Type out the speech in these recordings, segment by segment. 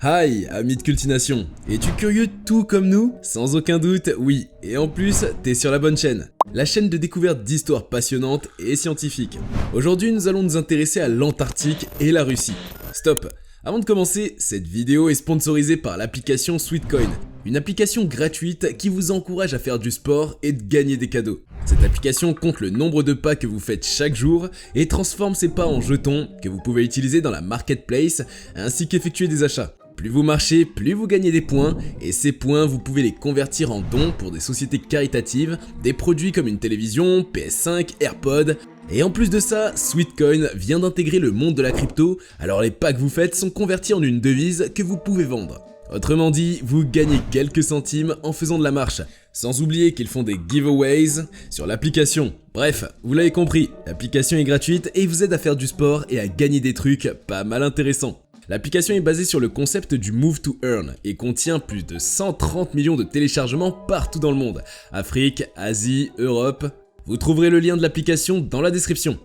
Hi, amis de Cultination. Es-tu curieux tout comme nous? Sans aucun doute, oui. Et en plus, t'es sur la bonne chaîne. La chaîne de découverte d'histoires passionnantes et scientifiques. Aujourd'hui, nous allons nous intéresser à l'Antarctique et la Russie. Stop! Avant de commencer, cette vidéo est sponsorisée par l'application Sweetcoin. Une application gratuite qui vous encourage à faire du sport et de gagner des cadeaux. Cette application compte le nombre de pas que vous faites chaque jour et transforme ces pas en jetons que vous pouvez utiliser dans la marketplace ainsi qu'effectuer des achats. Plus vous marchez, plus vous gagnez des points, et ces points vous pouvez les convertir en dons pour des sociétés caritatives, des produits comme une télévision, PS5, AirPods, et en plus de ça, Sweetcoin vient d'intégrer le monde de la crypto, alors les pas que vous faites sont convertis en une devise que vous pouvez vendre. Autrement dit, vous gagnez quelques centimes en faisant de la marche, sans oublier qu'ils font des giveaways sur l'application. Bref, vous l'avez compris, l'application est gratuite et vous aide à faire du sport et à gagner des trucs pas mal intéressants. L'application est basée sur le concept du Move to Earn et contient plus de 130 millions de téléchargements partout dans le monde, Afrique, Asie, Europe. Vous trouverez le lien de l'application dans la description.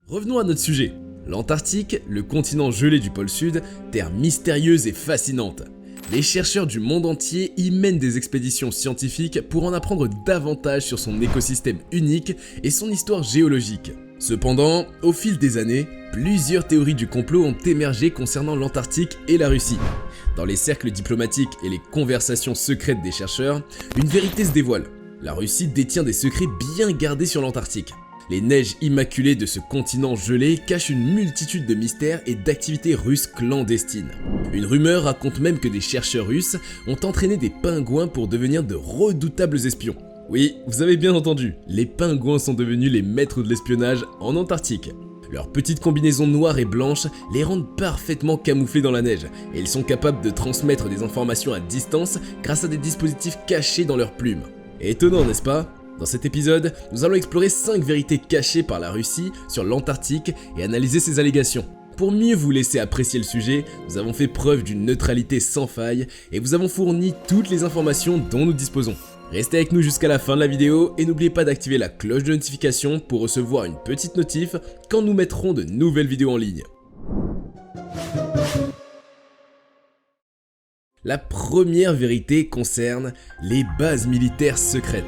Revenons à notre sujet. L'Antarctique, le continent gelé du pôle sud, terre mystérieuse et fascinante. Les chercheurs du monde entier y mènent des expéditions scientifiques pour en apprendre davantage sur son écosystème unique et son histoire géologique. Cependant, au fil des années, plusieurs théories du complot ont émergé concernant l'Antarctique et la Russie. Dans les cercles diplomatiques et les conversations secrètes des chercheurs, une vérité se dévoile. La Russie détient des secrets bien gardés sur l'Antarctique. Les neiges immaculées de ce continent gelé cachent une multitude de mystères et d'activités russes clandestines. Une rumeur raconte même que des chercheurs russes ont entraîné des pingouins pour devenir de redoutables espions. Oui, vous avez bien entendu, les pingouins sont devenus les maîtres de l'espionnage en Antarctique. Leurs petites combinaisons noires et blanches les rendent parfaitement camouflés dans la neige, et ils sont capables de transmettre des informations à distance grâce à des dispositifs cachés dans leurs plumes. Étonnant, n'est-ce pas? Dans cet épisode, nous allons explorer 5 vérités cachées par la Russie sur l'Antarctique et analyser ces allégations. Pour mieux vous laisser apprécier le sujet, nous avons fait preuve d'une neutralité sans faille et vous avons fourni toutes les informations dont nous disposons. Restez avec nous jusqu'à la fin de la vidéo et n'oubliez pas d'activer la cloche de notification pour recevoir une petite notif quand nous mettrons de nouvelles vidéos en ligne. La première vérité concerne les bases militaires secrètes.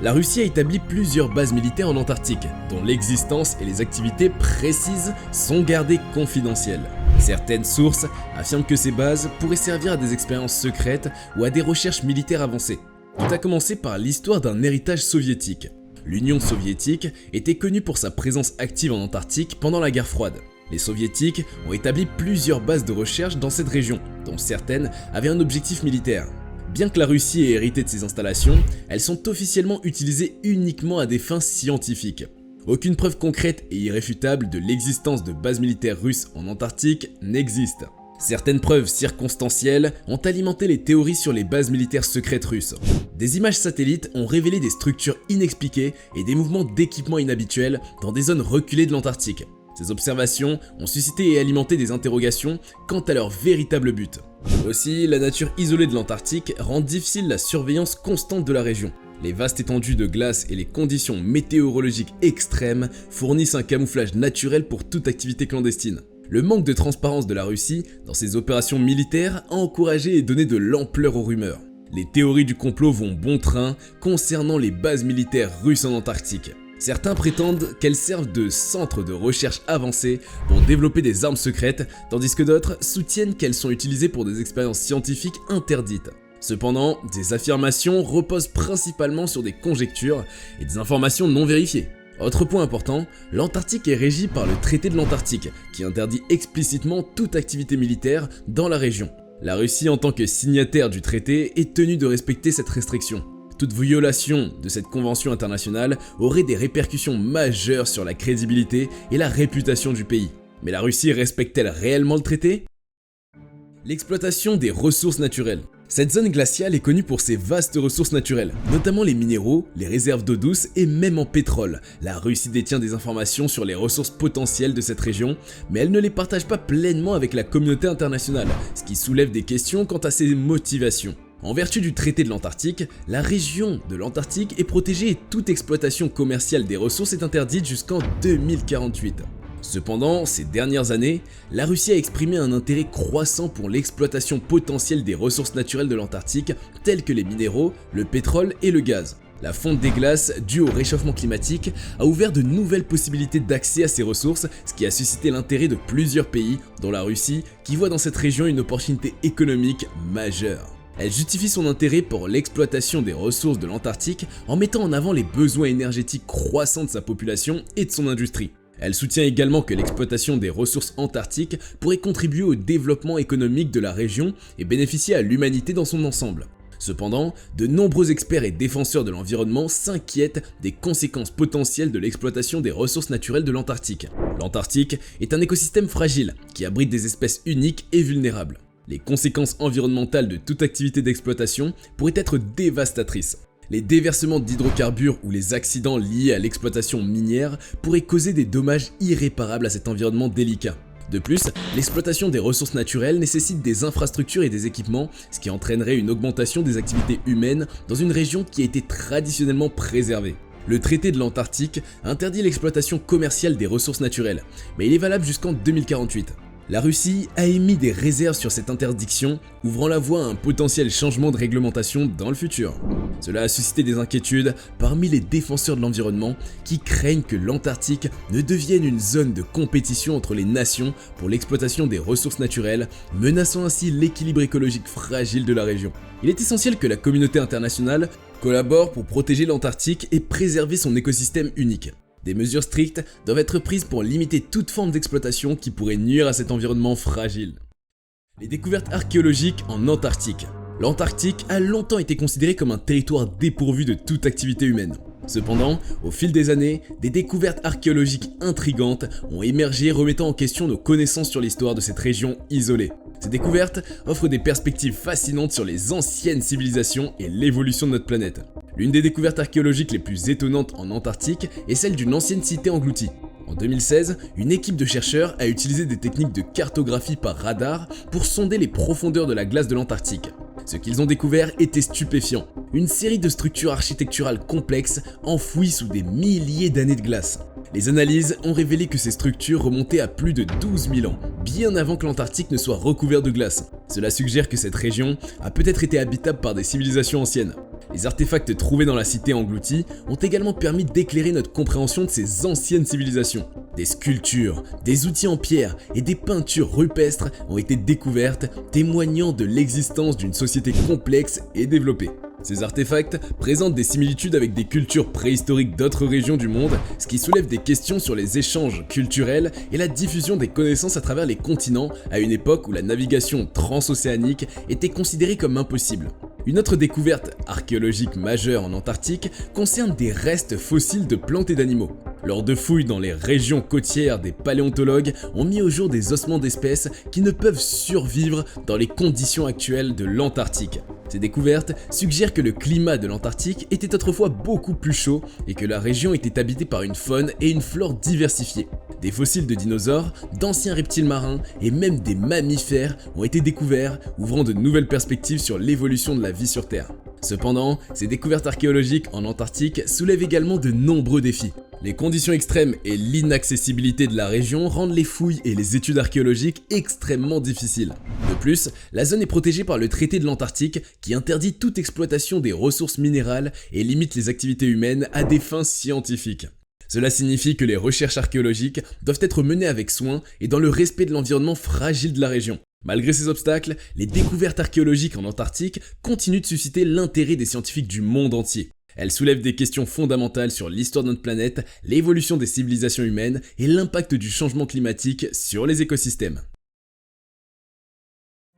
La Russie a établi plusieurs bases militaires en Antarctique, dont l'existence et les activités précises sont gardées confidentielles. Certaines sources affirment que ces bases pourraient servir à des expériences secrètes ou à des recherches militaires avancées. Tout a commencé par l'histoire d'un héritage soviétique. L'Union soviétique était connue pour sa présence active en Antarctique pendant la guerre froide. Les soviétiques ont établi plusieurs bases de recherche dans cette région, dont certaines avaient un objectif militaire. Bien que la Russie ait hérité de ces installations, elles sont officiellement utilisées uniquement à des fins scientifiques. Aucune preuve concrète et irréfutable de l'existence de bases militaires russes en Antarctique n'existe. Certaines preuves circonstancielles ont alimenté les théories sur les bases militaires secrètes russes. Des images satellites ont révélé des structures inexpliquées et des mouvements d'équipement inhabituels dans des zones reculées de l'Antarctique. Ces observations ont suscité et alimenté des interrogations quant à leur véritable but. Aussi, la nature isolée de l'Antarctique rend difficile la surveillance constante de la région. Les vastes étendues de glace et les conditions météorologiques extrêmes fournissent un camouflage naturel pour toute activité clandestine. Le manque de transparence de la Russie dans ses opérations militaires a encouragé et donné de l'ampleur aux rumeurs. Les théories du complot vont bon train concernant les bases militaires russes en Antarctique. Certains prétendent qu'elles servent de centre de recherche avancé pour développer des armes secrètes, tandis que d'autres soutiennent qu'elles sont utilisées pour des expériences scientifiques interdites. Cependant, ces affirmations reposent principalement sur des conjectures et des informations non vérifiées. Autre point important, l'Antarctique est régie par le traité de l'Antarctique, qui interdit explicitement toute activité militaire dans la région. La Russie, en tant que signataire du traité, est tenue de respecter cette restriction. Toute violation de cette convention internationale aurait des répercussions majeures sur la crédibilité et la réputation du pays. Mais la Russie respecte-t-elle réellement le traité? L'exploitation des ressources naturelles. Cette zone glaciale est connue pour ses vastes ressources naturelles, notamment les minéraux, les réserves d'eau douce et même en pétrole. La Russie détient des informations sur les ressources potentielles de cette région, mais elle ne les partage pas pleinement avec la communauté internationale, ce qui soulève des questions quant à ses motivations. En vertu du traité de l'Antarctique, la région de l'Antarctique est protégée et toute exploitation commerciale des ressources est interdite jusqu'en 2048. Cependant, ces dernières années, la Russie a exprimé un intérêt croissant pour l'exploitation potentielle des ressources naturelles de l'Antarctique, telles que les minéraux, le pétrole et le gaz. La fonte des glaces, due au réchauffement climatique, a ouvert de nouvelles possibilités d'accès à ces ressources, ce qui a suscité l'intérêt de plusieurs pays, dont la Russie, qui voit dans cette région une opportunité économique majeure. Elle justifie son intérêt pour l'exploitation des ressources de l'Antarctique en mettant en avant les besoins énergétiques croissants de sa population et de son industrie. Elle soutient également que l'exploitation des ressources antarctiques pourrait contribuer au développement économique de la région et bénéficier à l'humanité dans son ensemble. Cependant, de nombreux experts et défenseurs de l'environnement s'inquiètent des conséquences potentielles de l'exploitation des ressources naturelles de l'Antarctique. L'Antarctique est un écosystème fragile qui abrite des espèces uniques et vulnérables. Les conséquences environnementales de toute activité d'exploitation pourraient être dévastatrices. Les déversements d'hydrocarbures ou les accidents liés à l'exploitation minière pourraient causer des dommages irréparables à cet environnement délicat. De plus, l'exploitation des ressources naturelles nécessite des infrastructures et des équipements, ce qui entraînerait une augmentation des activités humaines dans une région qui a été traditionnellement préservée. Le traité de l'Antarctique interdit l'exploitation commerciale des ressources naturelles, mais il est valable jusqu'en 2048. La Russie a émis des réserves sur cette interdiction, ouvrant la voie à un potentiel changement de réglementation dans le futur. Cela a suscité des inquiétudes parmi les défenseurs de l'environnement qui craignent que l'Antarctique ne devienne une zone de compétition entre les nations pour l'exploitation des ressources naturelles, menaçant ainsi l'équilibre écologique fragile de la région. Il est essentiel que la communauté internationale collabore pour protéger l'Antarctique et préserver son écosystème unique. Des mesures strictes doivent être prises pour limiter toute forme d'exploitation qui pourrait nuire à cet environnement fragile. Les découvertes archéologiques en Antarctique. L'Antarctique a longtemps été considéré comme un territoire dépourvu de toute activité humaine. Cependant, au fil des années, des découvertes archéologiques intrigantes ont émergé remettant en question nos connaissances sur l'histoire de cette région isolée. Ces découvertes offrent des perspectives fascinantes sur les anciennes civilisations et l'évolution de notre planète. L'une des découvertes archéologiques les plus étonnantes en Antarctique est celle d'une ancienne cité engloutie. En 2016, une équipe de chercheurs a utilisé des techniques de cartographie par radar pour sonder les profondeurs de la glace de l'Antarctique. Ce qu'ils ont découvert était stupéfiant. Une série de structures architecturales complexes enfouies sous des milliers d'années de glace. Les analyses ont révélé que ces structures remontaient à plus de 12 000 ans, bien avant que l'Antarctique ne soit recouvert de glace. Cela suggère que cette région a peut-être été habitable par des civilisations anciennes. Les artefacts trouvés dans la cité engloutie ont également permis d'éclairer notre compréhension de ces anciennes civilisations. Des sculptures, des outils en pierre et des peintures rupestres ont été découvertes, témoignant de l'existence d'une société complexe et développée. Ces artefacts présentent des similitudes avec des cultures préhistoriques d'autres régions du monde, ce qui soulève des questions sur les échanges culturels et la diffusion des connaissances à travers les continents à une époque où la navigation transocéanique était considérée comme impossible. Une autre découverte archéologique majeure en Antarctique concerne des restes fossiles de plantes et d'animaux. Lors de fouilles dans les régions côtières, des paléontologues ont mis au jour des ossements d'espèces qui ne peuvent survivre dans les conditions actuelles de l'Antarctique. Ces découvertes suggèrent que le climat de l'Antarctique était autrefois beaucoup plus chaud et que la région était habitée par une faune et une flore diversifiées. Des fossiles de dinosaures, d'anciens reptiles marins et même des mammifères ont été découverts, ouvrant de nouvelles perspectives sur l'évolution de la vie sur Terre. Cependant, ces découvertes archéologiques en Antarctique soulèvent également de nombreux défis. Les conditions extrêmes et l'inaccessibilité de la région rendent les fouilles et les études archéologiques extrêmement difficiles. De plus, la zone est protégée par le traité de l'Antarctique qui interdit toute exploitation des ressources minérales et limite les activités humaines à des fins scientifiques. Cela signifie que les recherches archéologiques doivent être menées avec soin et dans le respect de l'environnement fragile de la région. Malgré ces obstacles, les découvertes archéologiques en Antarctique continuent de susciter l'intérêt des scientifiques du monde entier. Elles soulèvent des questions fondamentales sur l'histoire de notre planète, l'évolution des civilisations humaines et l'impact du changement climatique sur les écosystèmes.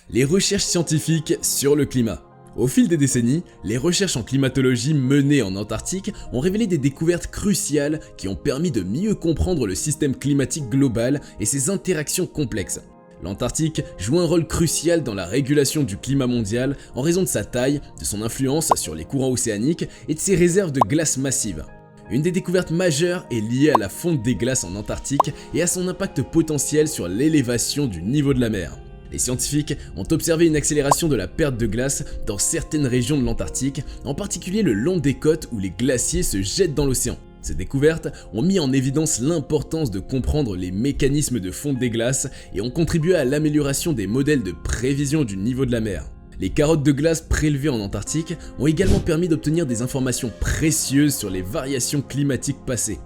Les recherches scientifiques sur le climat. Au fil des décennies, les recherches en climatologie menées en Antarctique ont révélé des découvertes cruciales qui ont permis de mieux comprendre le système climatique global et ses interactions complexes. L'Antarctique joue un rôle crucial dans la régulation du climat mondial en raison de sa taille, de son influence sur les courants océaniques et de ses réserves de glace massives. Une des découvertes majeures est liée à la fonte des glaces en Antarctique et à son impact potentiel sur l'élévation du niveau de la mer. Les scientifiques ont observé une accélération de la perte de glace dans certaines régions de l'Antarctique, en particulier le long des côtes où les glaciers se jettent dans l'océan. Ces découvertes ont mis en évidence l'importance de comprendre les mécanismes de fonte des glaces et ont contribué à l'amélioration des modèles de prévision du niveau de la mer. Les carottes de glace prélevées en Antarctique ont également permis d'obtenir des informations précieuses sur les variations climatiques passées.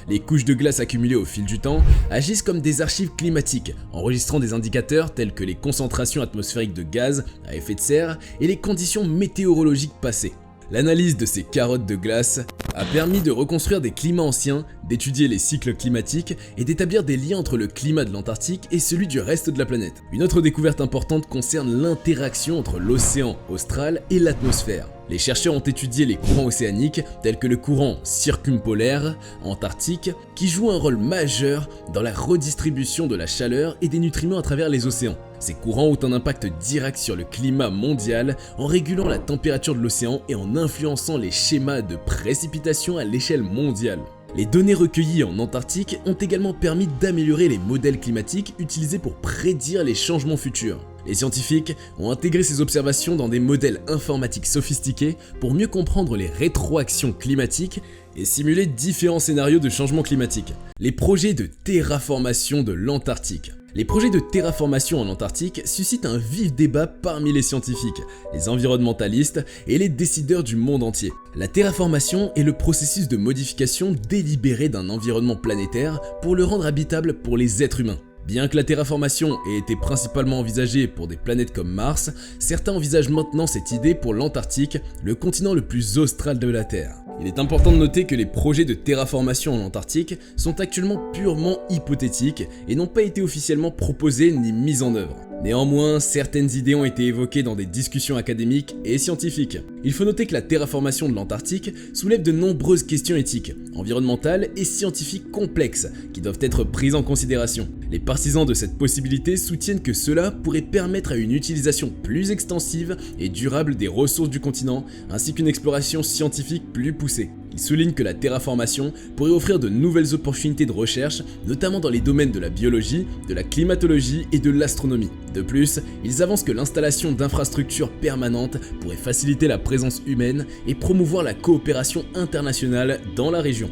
Les couches de glace accumulées au fil du temps agissent comme des archives climatiques, enregistrant des indicateurs tels que les concentrations atmosphériques de gaz à effet de serre et les conditions météorologiques passées. L'analyse de ces carottes de glace a permis de reconstruire des climats anciens, d'étudier les cycles climatiques et d'établir des liens entre le climat de l'Antarctique et celui du reste de la planète. Une autre découverte importante concerne l'interaction entre l'océan austral et l'atmosphère. Les chercheurs ont étudié les courants océaniques tels que le courant circumpolaire antarctique qui joue un rôle majeur dans la redistribution de la chaleur et des nutriments à travers les océans. Ces courants ont un impact direct sur le climat mondial en régulant la température de l'océan et en influençant les schémas de précipitation à l'échelle mondiale. Les données recueillies en Antarctique ont également permis d'améliorer les modèles climatiques utilisés pour prédire les changements futurs. Les scientifiques ont intégré ces observations dans des modèles informatiques sophistiqués pour mieux comprendre les rétroactions climatiques et simuler différents scénarios de changement climatique. Les projets de terraformation de l'Antarctique. Les projets de terraformation en Antarctique suscitent un vif débat parmi les scientifiques, les environnementalistes et les décideurs du monde entier. La terraformation est le processus de modification délibéré d'un environnement planétaire pour le rendre habitable pour les êtres humains. Bien que la terraformation ait été principalement envisagée pour des planètes comme Mars, certains envisagent maintenant cette idée pour l'Antarctique, le continent le plus austral de la Terre. Il est important de noter que les projets de terraformation en Antarctique sont actuellement purement hypothétiques et n'ont pas été officiellement proposés ni mis en œuvre. Néanmoins, certaines idées ont été évoquées dans des discussions académiques et scientifiques. Il faut noter que la terraformation de l'Antarctique soulève de nombreuses questions éthiques, environnementales et scientifiques complexes qui doivent être prises en considération. Les partisans de cette possibilité soutiennent que cela pourrait permettre à une utilisation plus extensive et durable des ressources du continent, ainsi qu'une exploration scientifique plus poussée. Ils soulignent que la terraformation pourrait offrir de nouvelles opportunités de recherche, notamment dans les domaines de la biologie, de la climatologie et de l'astronomie. De plus, ils avancent que l'installation d'infrastructures permanentes pourrait faciliter la présence humaine et promouvoir la coopération internationale dans la région.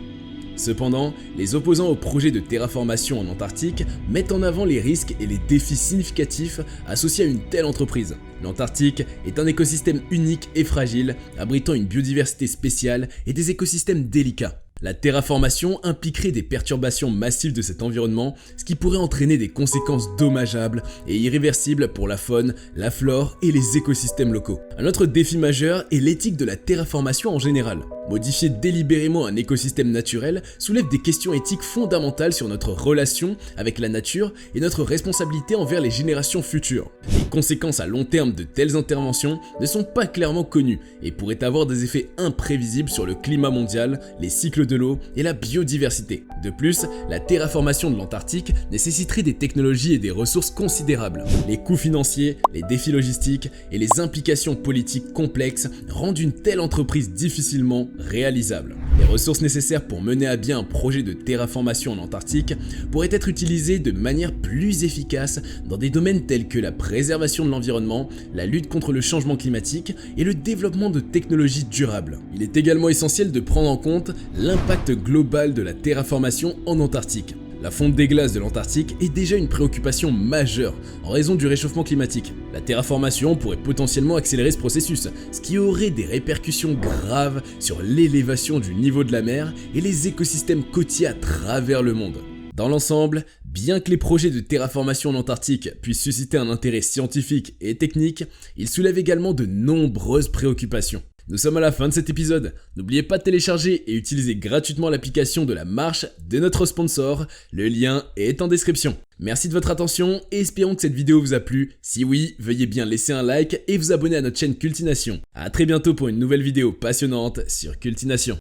Cependant, les opposants au projet de terraformation en Antarctique mettent en avant les risques et les défis significatifs associés à une telle entreprise. L'Antarctique est un écosystème unique et fragile, abritant une biodiversité spéciale et des écosystèmes délicats. La terraformation impliquerait des perturbations massives de cet environnement, ce qui pourrait entraîner des conséquences dommageables et irréversibles pour la faune, la flore et les écosystèmes locaux. Un autre défi majeur est l'éthique de la terraformation en général. Modifier délibérément un écosystème naturel soulève des questions éthiques fondamentales sur notre relation avec la nature et notre responsabilité envers les générations futures. Les conséquences à long terme de telles interventions ne sont pas clairement connues et pourraient avoir des effets imprévisibles sur le climat mondial, les cycles de l'eau et la biodiversité. De plus, la terraformation de l'Antarctique nécessiterait des technologies et des ressources considérables. Les coûts financiers, les défis logistiques et les implications politiques complexes rendent une telle entreprise difficilement réalisable. Les ressources nécessaires pour mener à bien un projet de terraformation en Antarctique pourraient être utilisées de manière plus efficace dans des domaines tels que la préservation de l'environnement, la lutte contre le changement climatique et le développement de technologies durables. Il est également essentiel de prendre en compte l'impact global de la terraformation en Antarctique. La fonte des glaces de l'Antarctique est déjà une préoccupation majeure en raison du réchauffement climatique. La terraformation pourrait potentiellement accélérer ce processus, ce qui aurait des répercussions graves sur l'élévation du niveau de la mer et les écosystèmes côtiers à travers le monde. Dans l'ensemble, bien que les projets de terraformation en Antarctique puissent susciter un intérêt scientifique et technique, ils soulèvent également de nombreuses préoccupations. Nous sommes à la fin de cet épisode. N'oubliez pas de télécharger et utiliser gratuitement l'application de la marche de notre sponsor. Le lien est en description. Merci de votre attention et espérons que cette vidéo vous a plu. Si oui, veuillez bien laisser un like et vous abonner à notre chaîne Cultination. A très bientôt pour une nouvelle vidéo passionnante sur Cultination.